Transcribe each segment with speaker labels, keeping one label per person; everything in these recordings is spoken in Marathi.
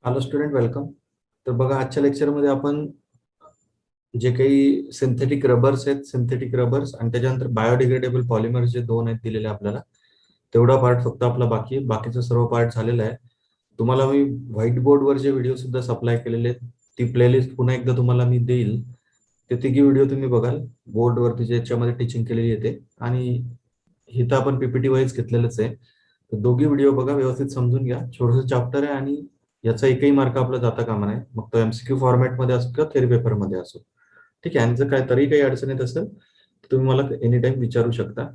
Speaker 1: Hello student, welcome. तर बघा, आजच्या लेक्चरमध्ये आपण जे काही सिंथेटिक रबर्स आहेत, सिंथेटिक रबर्स आणि त्याच्यानंतर बायोडिग्रेडेबल पॉलिमर्स जे दोन आहेत दिलेले आपल्याला, तेवढा पार्ट फक्त आपला बाकी आहे. बाकीचा सर्व पार्ट झालेला आहे. तुम्हाला मी व्हाईट बोर्डवर जे व्हिडिओ सुद्धा सप्लाय केलेले आहेत, ती प्लेलिस्ट पुन्हा एकदा तुम्हाला मी देईल. ते तिघी व्हिडिओ तुम्ही बघाल बोर्डवरती, ज्याच्यामध्ये टीचिंग केलेली येते. आणि इथं आपण पीपीटी वाईज घेतलेलंच आहे. तर दोघी व्हिडिओ बघा, व्यवस्थित समजून घ्या. छोटंसं चॅप्टर आहे आणि याचा एकही मार्क आपला जाता कामा नये, मग तो एमसीक्यू फॉर्मॅटमध्ये असो किंवा थेरी पेपरमध्ये असो. ठीक आहे. आणि जर काय तरी काही अडचण येत असेल तर तुम्ही मला एनी टाइम विचारू शकता.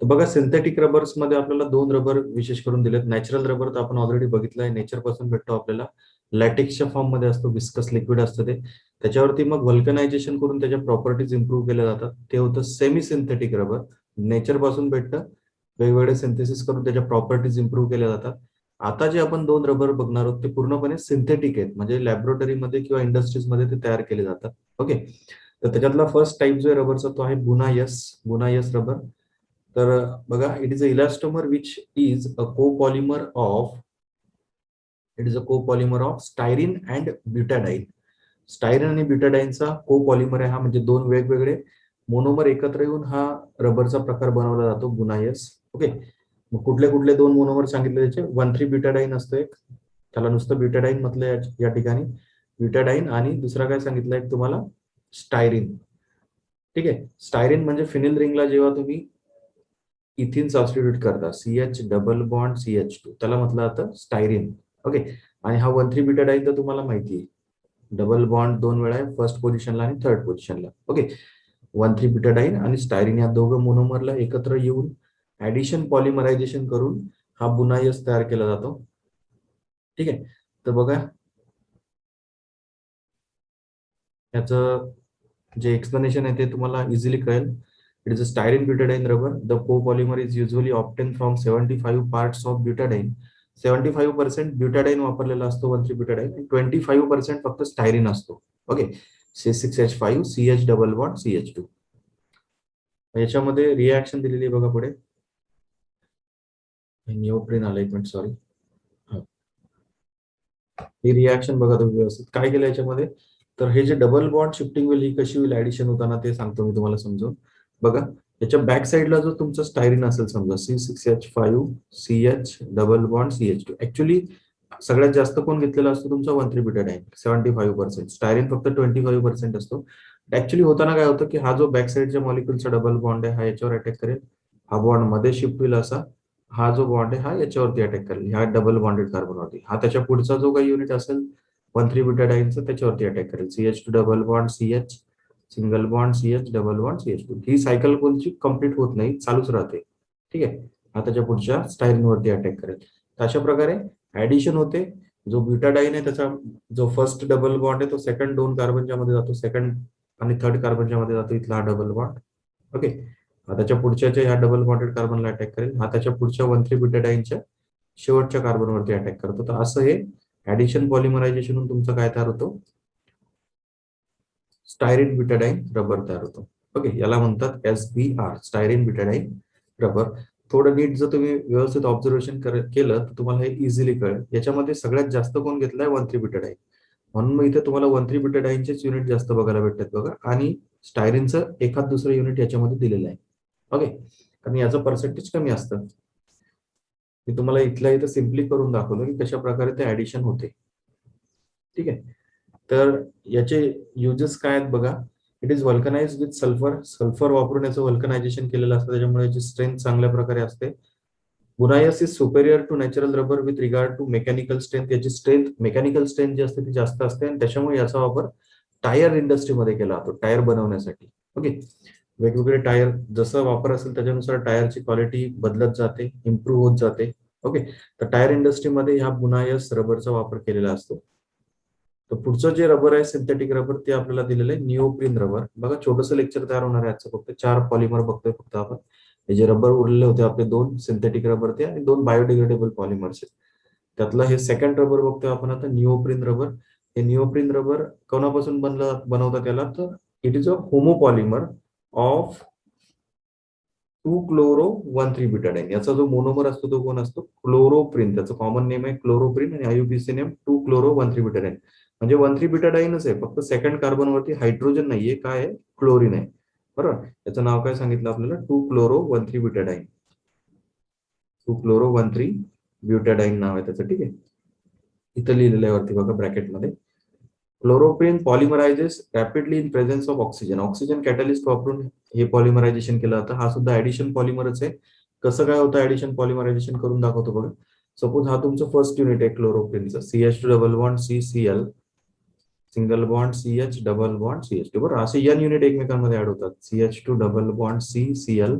Speaker 1: तर बघा, सिंथेटिक रबर्स मध्ये आपल्याला दोन रबर विशेष करून दिलेत. नॅचरल रबर तर आपण ऑलरेडी बघितलं आहे, नेचर पासून भेटतो आपल्याला. लॅटेक्सच्या फॉर्म मध्ये असतो, विस्कस लिक्विड असतं ते. त्याच्यावरती मग व्हल्कनायझेशन करून त्याच्या प्रॉपर्टीज इम्प्रूव्ह केल्या जातात. ते होतं सेमी सिंथेटिक रबर. नेचर पासून भेटतं, वेगवेगळे सिंथेसिस करून त्याच्या प्रॉपर्टीज इम्प्रूव्ह केल्या जातात. आता जे आपण दोन रबर बघणार आहोत ते पूर्णपणे सिंथेटिक आहेत, म्हणजे लॅबोरेटरीमध्ये किंवा इंडस्ट्रीजमध्ये ते तयार केले जातात. ओके. तर त्याच्यातला फर्स्ट टाइप जो आहे रबरचा तो आहे बुनायस रबर. तर बघा, it is a elastomer which is a copolymer of styrene and butadiene. Styrene आणि ब्युटॅडाईनचा को पॉलिमर आहे हा, म्हणजे दोन वेगवेगळे मोनोमर एकत्र येऊन हा रबरचा प्रकार बनवला जातो, बुनायस. ओके. मग कुठले कुठले दोन मोनोमर सांगितले त्याचे? 1,3 ब्युटॅडाईन असतो एक, त्याला नुसतं ब्युटॅडाईन म्हटलं या ठिकाणी, ब्युटॅडाईन. आणि दुसरा काय सांगितलं एक तुम्हाला? स्टायरीन. ठीक आहे. स्टायरीन म्हणजे फिनिल रिंगला जेव्हा तुम्ही इथिन सबस्टिट्यूट करता, CH डबल बॉन्ड CH2, त्याला म्हटलं जातं स्टायरीन. ओके. आणि हा 1,3 ब्युटॅडाईन तर तुम्हाला माहिती आहे, डबल बॉन्ड दोन वेळा आहे, फर्स्ट पोझिशनला आणि थर्ड पोझिशनला. ओके. 1,3 ब्युटॅडाईन आणि स्टायरीन या दोघं मोनोमरला एकत्र येऊन ऍडिशन पॉलिमरायझेशन करून हा बुनायस तयार केला जातो. ठीक आहे. तर बघा, याचं जे एक्सप्लेनेशन आहे ते तुम्हाला इझिली कळेल. It is a styrene butadiene rubber. The copolymer is usually obtain from 75 parts of butadiene. 75% butadiene वापरलेला असतो 1,3 ब्युटाडाईन, आणि 25% फक्त स्टायरीन असतो. Okay. C6H5CH double bond CH2. याच्यामध्ये रिॲक्शन दिलेली आहे बघा पुढे. निओप्रिन आलं, एक मिनिट, सॉरी. ही रिॲक्शन बघा तुम्ही व्यवस्थित. काय केलं याच्यामध्ये? तर हे जे डबल बॉन्ड शिफ्टिंग होईल, ही कशी होईल ऍडिशन होताना ते सांगतो मी तुम्हाला समजून. बघा, याच्या बॅक साईडला जो तुमचा स्टायरीन असेल, समजा C6H5CH double bond CH2, actually सगळ्यात जास्त कोण घेतलेला असतो? तुमचा 1,3 ब्युटाडाईन, 75%. स्टायरीन फक्त 25% असतो. ऍक्च्युली होताना काय होतं की हा जो बॅक साईडच्या मॉलिक्युलचा डबल बॉन्ड आहे हा याच्यावर अटॅक करेल, हा बॉन्ड मध्ये शिफ्ट होईल असा. हा जो बॉन्ड आहे हा याच्यावरती अटॅक करेल, ह्या डबल बॉन्डेड कार्बनवरती. हा त्याच्या पुढचा जो काही युनिट असेल 1,3 ब्युटाडाईनचं, त्याच्यावरती अटॅक करेल, CH2 double bond CH, single bond CH double bond CH2. ही सायकल कोणची कम्प्लीट होत नाही, चालूच राहते. ठीक आहे. हा त्याच्या पुढच्या स्टायरीन वरती अटॅक करेल. तर अशा प्रकारे ऍडिशन होते. जो ब्युटाडाईन आहे त्याचा जो फर्स्ट डबल बॉन्ड आहे तो सेकंड दोन कार्बनच्या मध्ये जातो, सेकंड आणि थर्ड कार्बनच्या मध्ये जातो इथला हा डबल बॉन्ड. ओके. हा त्याच्या पुढच्या ह्या डबल बॉन्डेड कार्बनला अटॅक करेल, हा त्याच्या पुढच्या 1,3 ब्युटाडाईनच्या शेवटच्या कार्बनवरती अटॅक करतो. तर असं हे ऍडिशन पॉलिमरायझेशन होऊन तुमचं काय तयार होतो? स्टायरीन ब्युटाडाईन रबर तयार होतो. ओके. याला म्हणतात SBR, स्टायरीन ब्युटाडाईन रबर. थोडं नीट जर तुम्ही व्यवस्थित ऑब्झर्वेशन केलं तर तुम्हाला हे इझिली कळेल. याच्यामध्ये सगळ्यात जास्त कोण घेतलाय? 1,3 ब्युटाडाईन. म्हणून मग इथे तुम्हाला 1,3 ब्युटाडाईनचेच युनिट जास्त बघायला भेटतात बघा, आणि स्टायरीनचं एखाद दुसरं युनिट याच्यामध्ये दिलेलं आहे. ओके. कारण याचं पर्सेंटेज कमी असतं. मी तुम्हाला इथल्या इथं सिम्पली करून दाखवलं की कशा प्रकारे ते ऍडिशन होते. ठीक आहे. तर याचे युजेस काय आहेत बघा. It is vulcanize with sulphur. Sulphur वापरून याचं व्हल्कनायझेशन केलेलं असतं, त्याच्यामुळे याची स्ट्रेंथ चांगल्या प्रकारे असते. Buna S is superior to natural rubber with regard to mechanical strength. याची स्ट्रेंथ, मेकॅनिकल स्ट्रेंथ जी असते ती जास्त असते, आणि त्याच्यामुळे याचा वापर टायर इंडस्ट्रीमध्ये केला जातो, टायर बनवण्यासाठी. ओके. वेगवेगळे टायर जसं वापर असेल त्याच्यानुसार टायरची क्वालिटी बदलत जाते, इम्प्रूव्ह होत जाते. ओके. तर टायर इंडस्ट्रीमध्ये ह्या बुनायस रबरचा वापर केलेला असतो. तर पुढचं जे रबर आहे सिंथेटिक रबर, ते आपल्याला दिलेलं आहे निओप्रिन रबर. बघा, छोटंसं लेक्चर तयार होणार आहे आजचं. फक्त 4 पॉलिमर बघतोय फक्त आपण. हे जे रबर उरलेले होते आपले, 2 सिंथेटिक रबर ते आणि 2 बायोडिग्रेडेबल पॉलिमर्स आहेत. त्यातलं हे सेकंड रबर बघतोय आपण आता, निओप्रिन रबर. हे निओप्रिन रबर कोणापासून बनवतात याला? तर इट इज अ होमोपॉलिमर ऑफ 2-chloro-1,3-ब्युटाडाईन. याचा जो मोनोमर असतो तो कोण असतो? क्लोरोप्रिन. त्याचं कॉमन नेम आहे क्लोरोप्रिन आणि आययुपीएसी नेम 2-chloro-1,3-ब्युटाडाईन. म्हणजे 1,3-ब्युटाडाईनच आहे, फक्त सेकंड कार्बनवरती हायड्रोजन नाहीये. काय आहे? क्लोरीन आहे. बरोबर. याचं नाव काय सांगितलं आपल्याला? 2-chloro-1,3-ब्युटाडाईन. 2-chloro-1,3-ब्युटाडाईन नाव आहे त्याचं. ठीक आहे. इथं लिहिलेलं आहे वरती बघा ब्रॅकेटमध्ये. Chloroprene polymerizes rapidly in presence of oxygen. Oxygen catalyst वापरून हे पॉलिमरायझेशन केलं जातं. हा सुद्धा ऍडिशन पॉलिमरच आहे. कसं काय होतं ऍडिशन पॉलिमरायझेशन करून दाखवतो बघा. सपोज हा तुमचं फर्स्ट युनिट आहे क्लोरोप्रिनचं. CH2 double bond CCl single bond CH double bond CH2. बरोबर. असे N युनिट एकमेकांमध्ये ऍड होतात. CH2 double bond CCl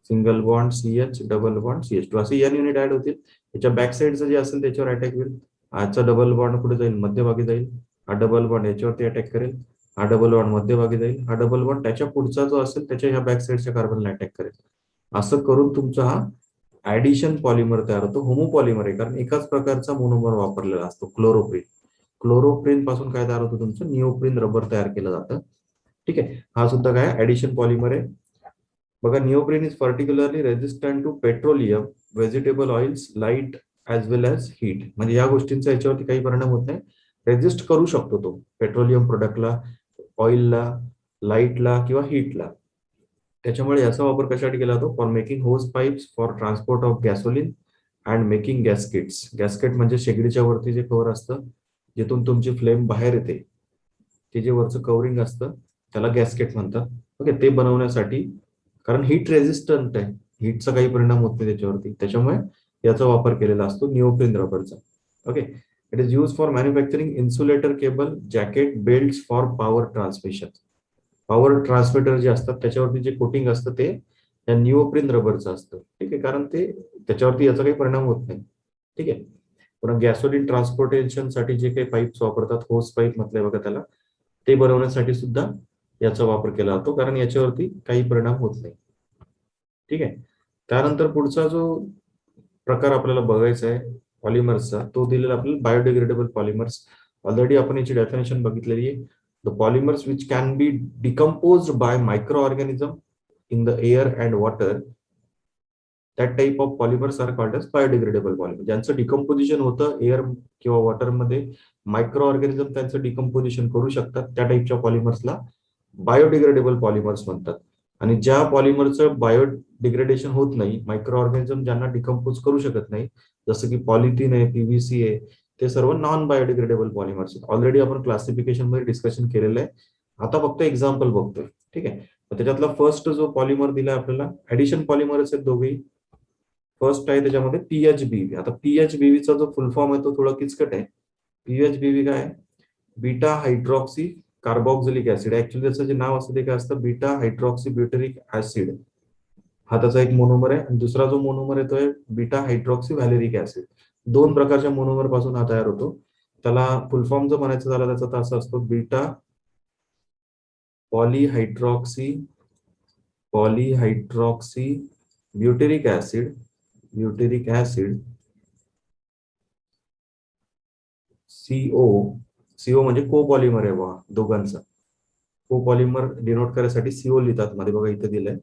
Speaker 1: single bond CH double bond CH2 असे N युनिट ऍड होतील. त्याच्या बॅक साईडचं जे असेल त्याच्यावर अटॅक होईल. आजचा डबल बॉन्ड कुठे जाईल? मध्यभागी जाईल. हा डबल बॉन्ड याच्यावरती अटॅक करेल. हा डबल बॉन्ड मध्यभागी जाईल. हा डबल बॉन्ड त्याच्या पुढचा जो असेल त्याच्या ह्या बॅक साईडच्या कार्बनला अटॅक करेल. असं करून तुमचा हा ऍडिशन पॉलिमर तयार होतो. होमोपॉलिमर आहे, कारण एकाच प्रकारचा मोनोमर वापरलेला असतो क्लोरोप्रिन. क्लोरोप्रिन पासून काय तयार होतं तुमचं? निओप्रिन रबर तयार केलं जातं. ठीक आहे. हा सुद्धा काय ऍडिशन पॉलिमर आहे. बघा, neoprene is particularly resistant to petroleum, vegetable oils, light as well as heat. म्हणजे या गोष्टींचा याच्यावरती काही परिणाम होत नाही. रेजिस्ट करू शकतो तो पेट्रोलियम प्रोडक्टला, ऑइलला, लाईटला किंवा हीटला. त्याच्यामुळे याचा वापर कशासाठी केला जातो? For making hose pipes, for transport of gasoline and making gaskets. Gasket म्हणजे शेगडीच्या वरती जे कव्हर असतं, जिथून तुमची फ्लेम बाहेर येते, ते जे वरचं कव्हरिंग असतं त्याला गॅस्केट म्हणतात. ओके. ते बनवण्यासाठी, कारण हीट रेजिस्टंट आहे, हीटचा काही परिणाम होत नाही त्याच्यावरती, त्याच्यामुळे याचा वापर केलेला असतो निओप्रिन रबरचा. Okay. It is use for manufacturing insulator cable, jacket, belt for power transmission. Power transmitter जे असतात त्याच्यावरती जे कोटिंग असतं ते या निओप्रिन रबरचं असतं. ठीक आहे. कारण ते त्याच्यावरती याचा काही परिणाम होत नाही. ठीक आहे. पुन्हा गॅसोलिन ट्रान्सपोर्टेशन साठी जे काही पाईप्स वापरतात, होस पाईप म्हटलंय बघा त्याला, ते बनवण्यासाठी सुद्धा याचा वापर केला जातो, कारण याच्यावरती काही परिणाम होत नाही. ठीक आहे. त्यानंतर पुढचा जो प्रकार आपल्याला बघायचा आहे पॉलिमर्सचा, तो दिलेला आपल्याला बायोडिग्रेडेबल पॉलिमर्स. ऑलरेडी आपण याची डेफिनेशन बघितलेली आहे. The polymers which can be decomposed by micro organism in the air and water, that type of polymers are called as biodegradable polymer. ज्यांचं डिकम्पोजिशन होतं एअर किंवा वॉटरमध्ये, मायक्रो ऑर्गॅनिझम त्यांचं डिकम्पोजिशन करू शकतात, त्या टाईपच्या पॉलिमर्सला बायोडिग्रेडेबल पॉलिमर्स म्हणतात. आणि ज्या पॉलिमरचं बायोडिग्रेडेशन होत नाही, मायक्रो ऑर्गॅनिझम ज्यांना डिकम्पोज करू शकत नाही, जसं की पॉलिथिन आहे, PVC आहे, ते सर्व नॉन बायोडिग्रेडेबल पॉलिमर्स आहेत. ऑलरेडी आपण क्लासिफिकेशन मध्ये डिस्कशन केलेलं आहे. आता फक्त एक्झाम्पल बघतोय. ठीक आहे. त्याच्यातला फर्स्ट जो पॉलिमर दिला आपल्याला, ऍडिशन पॉलिमरच आहेत दोघेही. फर्स्ट आहे त्याच्यामध्ये PHBV. आता PHBVचा जो फुल फॉर्म आहे तो थोडा किचकट आहे. PHBV काय आहे? Beta hydroxy carboxylic acid. Actually त्याचं जे नाव असतं ते काय असतं? Beta hydroxy ब्युटेरिक acid. हा त्याचा एक मोनोमर आहे. आणि दुसरा जो मोनोमर आहे तो आहे बीटा हायड्रॉक्सी व्हॅलेरिक ऍसिड. दोन प्रकारच्या मोनोमर पासून हा तयार होतो. त्याला फुल फॉर्म जर म्हणायचं झालं त्याचा तर असं असतो: बीटा पॉलीहायड्रॉक्सी ब्युटेरिक ऍसिड CO म्हणजे कोपॉलिमर आहे बघा दोघांचा. कोपॉलिमर डिनोट करायसाठी CO लिहितात मध्ये बघा, इथे दिलंय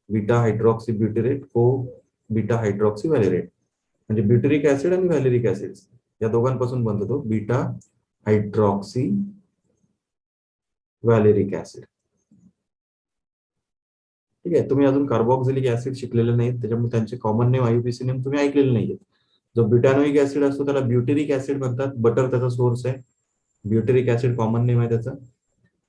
Speaker 1: बीटा हायड्रॉक्सी ब्युटेरेट बीटा हायड्रॉक्सी व्हॅलेरेट. म्हणजे ब्युटेरिक ऍसिड आणि व्हॅलेरिक ऍसिड या दोघांपासून बनतो तो बीटा हायड्रॉक्सी व्हॅलेरिक ऍसिड. ठीक आहे. तुम्ही अजून कार्बॉक्झिलिक ऍसिड शिकलेले नाहीत, त्याच्यामुळे त्यांचे कॉमन नेम, IUPAC नेम तुम्ही ऐकलेले नाहीये. जो ब्युटॅनोइक ऍसिड असतो त्याला ब्युटेरिक ऍसिड म्हणतात. बटर त्याचा सोर्स आहे. ब्युटेरिक ऍसिड कॉमन नेम आहे त्याचा.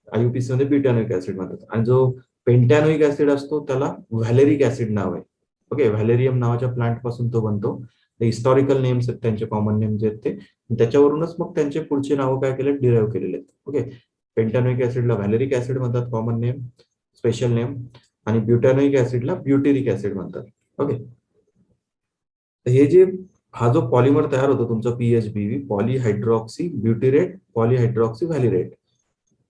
Speaker 1: IUPAC मध्ये ब्युटॅनोइक ऍसिड म्हणतात. आणि जो पेंटॅनोइक ऍसिड असतो त्याला व्हॅलेरिक ऍसिड नाव आहे. ओके. व्हॅलेरियम नावाच्या प्लांट पासून तो बनतो. हिस्टॉरिकल नेम्स आहेत त्यांचे, कॉमन नेम जे आहेत ते, त्याच्यावरूनच मग त्यांचे पुढचे नावं काय केले, डिराईव्ह केलेले आहेत. ओके. पेंटॅनोइक ऍसिडला व्हॅलेरिक ऍसिड म्हणतात, कॉमन नेम, स्पेशल नेम. आणि ब्युटॅनोइक ऍसिडला ब्युटेरिक ऍसिड म्हणतात. ओके. हे जे हा जो पॉलिमर तयार होतो तुमचा PHBV, पॉलीहायड्रॉक्सी ब्युटेरेट पॉलीहायड्रॉक्सी व्हॅलिरेट,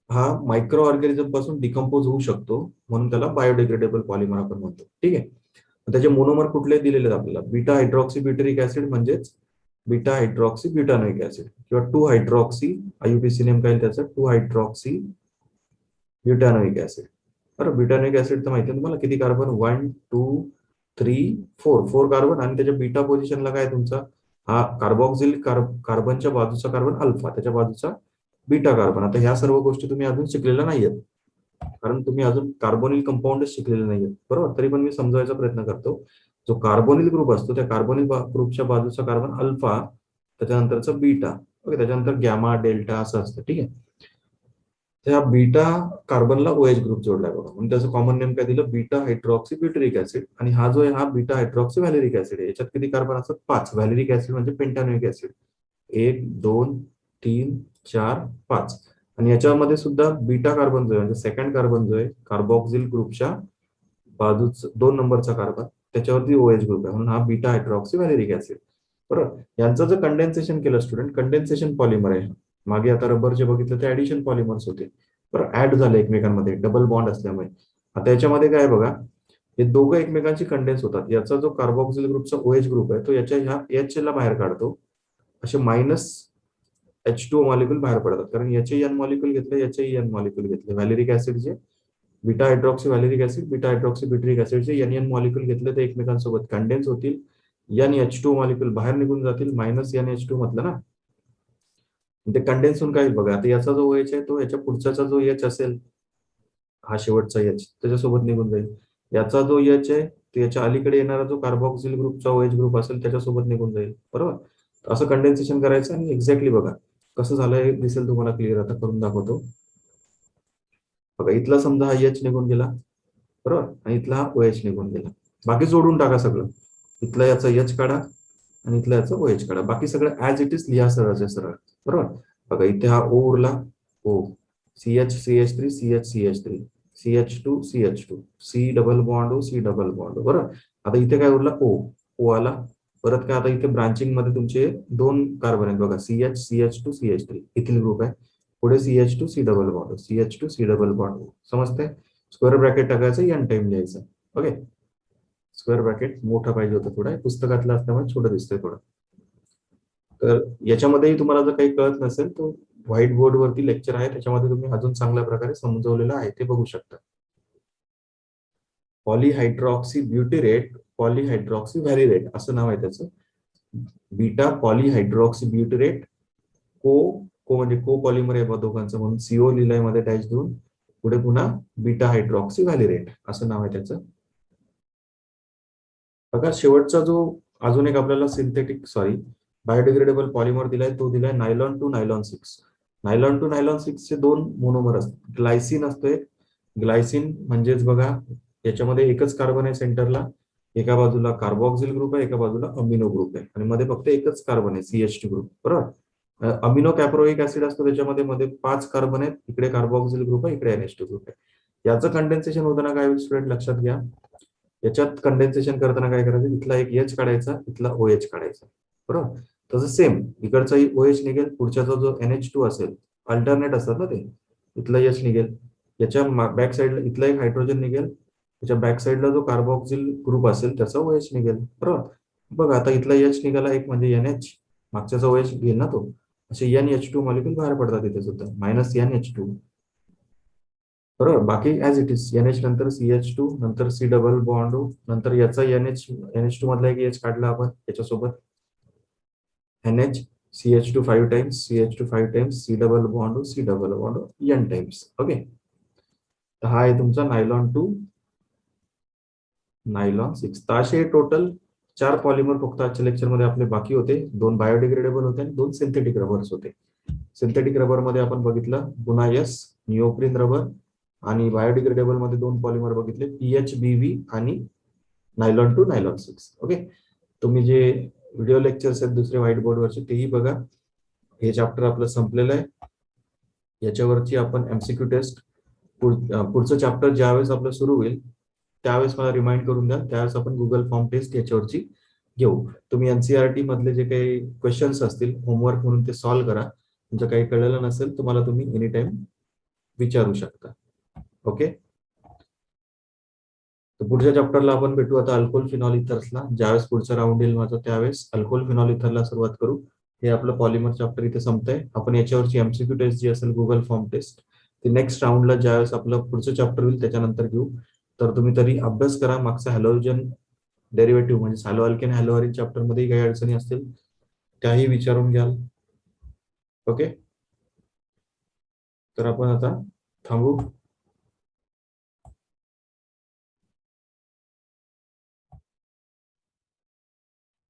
Speaker 1: हा मायक्रो ऑर्गॅनिझम पासून डिकम्पोज होऊ शकतो, म्हणून त्याला बायोडिग्रेडेबल पॉलिमर आपण म्हणतो. ठीक आहे. त्याचे मोनोमर कुठले दिलेले आहेत आपल्याला? बीटा हायड्रॉक्सी ब्युटेरिक ऍसिड म्हणजेच बीटा हायड्रॉक्सी ब्युटानोइक ऍसिड, किंवा 2 हायड्रॉक्सी, IUPAC नेम काय त्याचं, 2 हायड्रॉक्सी ब्युटानोइक ऍसिड. बरं, ब्युटॅनिक ऍसिड तर माहिती आहे तुम्हाला, किती कार्बन, 1 2 3 4 कार्बन, आणि त्याच्या बीटा पोझिशनला काय तुमचा हा कार्बोक्सिल कार्बनच्या बाजूचा कार्बन अल्फा, त्याच्या बाजूचा बीटा कार्बन. आता ह्या सर्व गोष्टी तुम्ही अजून शिकलेल्या नाहीयेत, कारण तुम्ही अजून कार्बोनिल कंपाऊंडच शिकलेले नाहीयेत, बरोबर. तरी पण मी समजायचा प्रयत्न करतो. जो कार्बोनिल ग्रुप असतो त्या कार्बोनिल ग्रुपच्या बाजूचा कार्बन अल्फा, त्याच्यानंतरचा बीटा, ओके, त्याच्यानंतर गॅमा डेल्टा असं असतं, ठीक आहे. त्या बीटा कार्बनला OH ग्रुप जोडलाय बघा, म्हणून त्याचं कॉमन नेम काय दिलं, बीटा हायड्रॉक्सी ब्युटेरिक ऍसिड. आणि हा जो आहे हा बीटा हायड्रॉक्सी व्हॅलेरिक ऍसिड आहे. याच्यात किती कार्बन असतात, 5. व्हॅलेरिक ऍसिड म्हणजे पेंटानोइक ऍसिड, 1 2 3 4 5. आणि याच्यामध्ये सुद्धा बीटा कार्बन जो आहे म्हणजे सेकंड कार्बन जो आहे कार्बोक्सिल ग्रुपच्या बाजूच 2 नंबरचा कार्बन, त्याच्यावरती OH ग्रुप आहे, म्हणून हा बीटा हायड्रॉक्सी व्हॅलेरिक ऍसिड, बरोबर. यांचं जर कंडेन्सेशन केलं स्टुडंट, कंडेन्सेशन पॉलिमर आहे. मागे आता रबर जे बघितलं ते ऍडिशन पॉलिमर्स होते, बरं, ऍड झाले एकमेकांमध्ये डबल बॉन्ड असल्यामुळे. आता याच्यामध्ये काय बघा, हे दोघं एकमेकांची कंडेन्स होतात. याचा जो कार्बोक्सिल ग्रुपचा OH ग्रुप आहे तो याच्या ह्या H ला बाहेर काढतो, असे -H2O मॉलिक्यूल बाहेर पडतात, कारण याचे N मॉलिक्यूल घेतले, याचे N मॉलिक्यूल घेतले. व्हॅलेरिक ऍसिडचे beta hydroxy valeric acid, beta hydroxy butyric ऍसिडचे N मॉलिक्यूल घेतले ते एकमेकांसोबत कंडेन्स होतील, NH2 मॉलिक्यूल बाहेर निघून जातील, -NH2 म्हटलं ना, ते कंडेन्स होऊन काय होईल बघा. आता याचा जो OH आहे तो याच्या पुढच्याचा जो H असेल, हा शेवटचा H त्याच्यासोबत निघून जाईल. याचा जो H आहे तो याच्या अलीकडे येणारा जो कार्बोक्सिल ग्रुपचा OH ग्रुप असेल त्याच्यासोबत निघून जाईल, बरोबर. असं कंडेन्सेशन करायचं आणि एक्झॅक्टली बघा कसं झालंय दिसेल तुम्हाला क्लिअर. आता करून दाखवतो बघा. इथला समजा हा H निघून गेला, बरोबर, आणि इथला हा OH निघून गेला. बाकी जोडून टाका सगळं. इथला याचा H काढा आणि इथला याचा OH काढा. बाकी सगळं ऍज इट इज लिहा सरळ सरळ, बरोबर. बघा इथे हा O उरला, O, CH CH3 CH CH3 CH2 CH2 C double bond O C double bond O, बरोबर. आता इथे काय उरला, O आला. परत काय, आता इथे ब्रांचिंग मध्ये तुमचे 2 कार्बन आहेत बघा, CH CH2 CH3 ethyl group आहे. पुढे CH2 C double bond O, CH2 C double bond O, समजतंय. स्क्वेअर ब्रॅकेट टाकायचं, N टाइम लिहायचं, ओके. स्क्वेअर ब्रॅकेट मोठं पाहिजे होतं थोडं, पुस्तकातलं असल्यामुळे छोटं दिसतंय थोडं. तर याच्यामध्येही तुम्हाला जर काही कळत नसेल तर व्हाईट बोर्ड वरती लेक्चर आहे, त्याच्यामध्ये तुम्ही अजून चांगल्या प्रकारे समजवलेलं आहे ते बघू शकता. पॉलीहायड्रॉक्सी ब्युटेरेट, पॉलीहायड्रॉक्सी व्हॅलिरेट असं नाव आहे त्याचं. बीटा पॉलीहायड्रॉक्सी ब्युटेरेट, को म्हणजे को पॉलिमर आहे दोघांचं, म्हणून CO लिहिलंय मध्ये डॅश देऊन. पुढे पुन्हा बीटा हायड्रॉक्सी व्हॅलिरेट असं नाव आहे त्याचं. बघा शेवटचा जो अजून एक आपल्याला बायोडिग्रेडेबल पॉलिमर दिलाय तो दिलाय nylon two nylon 6. Nylon two nylon 6 चे 2 मोनोमर असतात. ग्लायसिन असतोय, ग्लायसिन म्हणजेच बघा याच्यामध्ये एकच कार्बन आहे सेंटरला, एका बाजूला कार्बोक्सिल ग्रुप आहे, एका बाजूला अमिनो ग्रुप आहे, आणि मध्ये फक्त एकच कार्बन आहे CH2 ग्रुप, बरोबर. अमिनो कॅप्रोइक ऍसिड असतो, त्याच्यामध्ये मध्ये 5 कार्बन आहेत, इकडे कार्बोक्सिल ग्रुप आहे, इकडे NH2 ग्रुप आहे. याचं कंडेन्सेशन होताना काय होईल स्टुडंट लक्षात घ्या. याच्यात कंडेन्सेशन करताना काय करायचं, इथला एक H काढायचा, इथला OH काढायचा, बरोबर. तसं सेम इकडचाही OH निघेल, पुढच्याचा जो NH2 असेल, अल्टरनेट असतात ना ते, इथला H निघेल, याच्या बॅक साईडला इथला एक हायड्रोजन निघेल, त्याच्या बॅक साईडला जो कार्बोक्सिल ग्रुप असेल त्याचा OH निघेल, बरोबर. बघा आता इथला H निघाला एक म्हणजे NH, मागच्याचा OH घेईल ना तो, असे NH2 मॉलिक्यूल बाहेर पडतात इथे सुद्धा, -NH2, बरोबर. बाकी ऍज इट इज NH नंतर CH2 नंतर C डबल बॉन्ड O, नंतर याचा NH2 मधला एक H काढला आपण याच्यासोबत, NH CH2 5 times, CH2 5 times, C double bond O, C double bond O, N times, okay. तर हा आहे तुमचा नायलॉन टू नायलॉन 6. तर असे टोटल 4 पॉलिमर फक्त आजच्या लेक्चरमध्ये आपले बाकी होते. 2 बायोडिग्रेडेबल होते आणि 2 सिंथेटिक रबर्स होते. सिंथेटिक रबर मध्ये आपण बघितलं गुनायस, निओप्रिन रबर, आणि बायोडिग्रेडेबल मध्ये 2 पॉलिमर बघितले, PHBV आणि नायलॉन टू नायलॉन 6, ओके. तुम्ही जे व्हिडिओ लेक्चर्स आहेत दुसरे व्हाईट बोर्डवरचे तेही बघा. हे चॅप्टर आपलं संपलेलं आहे. याच्यावरची आपण MCQ टेस्ट पुढचं चॅप्टर ज्यावेळेस आपलं सुरू होईल त्यावेळेस मला रिमाइंड करून द्या, त्यावेळेस आपण गुगल फॉर्म टेस्ट याच्यावरची घेऊ. तुम्ही NCERT मधले जे काही क्वेश्चन्स असतील होमवर्क म्हणून ते सॉल्व्ह करा. तुमचं काही कळलेलं नसेल तुम्हाला तुम्ही एनी टाइम विचारू शकता, ओके. तर पुढच्या चॅप्टरला आपण भेटू आता अल्कोहोल फिनॉल इथर्सला. ज्यावेळेस पुढचा राऊंड येईल माझा त्यावेळेस अल्कोहोल फिनॉल इथरला सुरुवात करू. हे आपलं पॉलिमर चॅप्टर इथे संपतंय. आपण याच्यावरची MCQ टेस्ट जी असेल गुगल फॉर्म टेस्ट ते नेक्स्ट राऊंडला ज्यावेळेस आपलं पुढचं चॅप्टर होईल त्याच्यानंतर घेऊ. तर तुम्ही तरी अभ्यास करा. मागचा हॅलोजन डेरिव्हेटिव्ह म्हणजे hello alkane hello Areen chapter मध्ये काही अडचणी असतील त्याही विचारून घ्याल. ओके, तर आपण आता थांबू.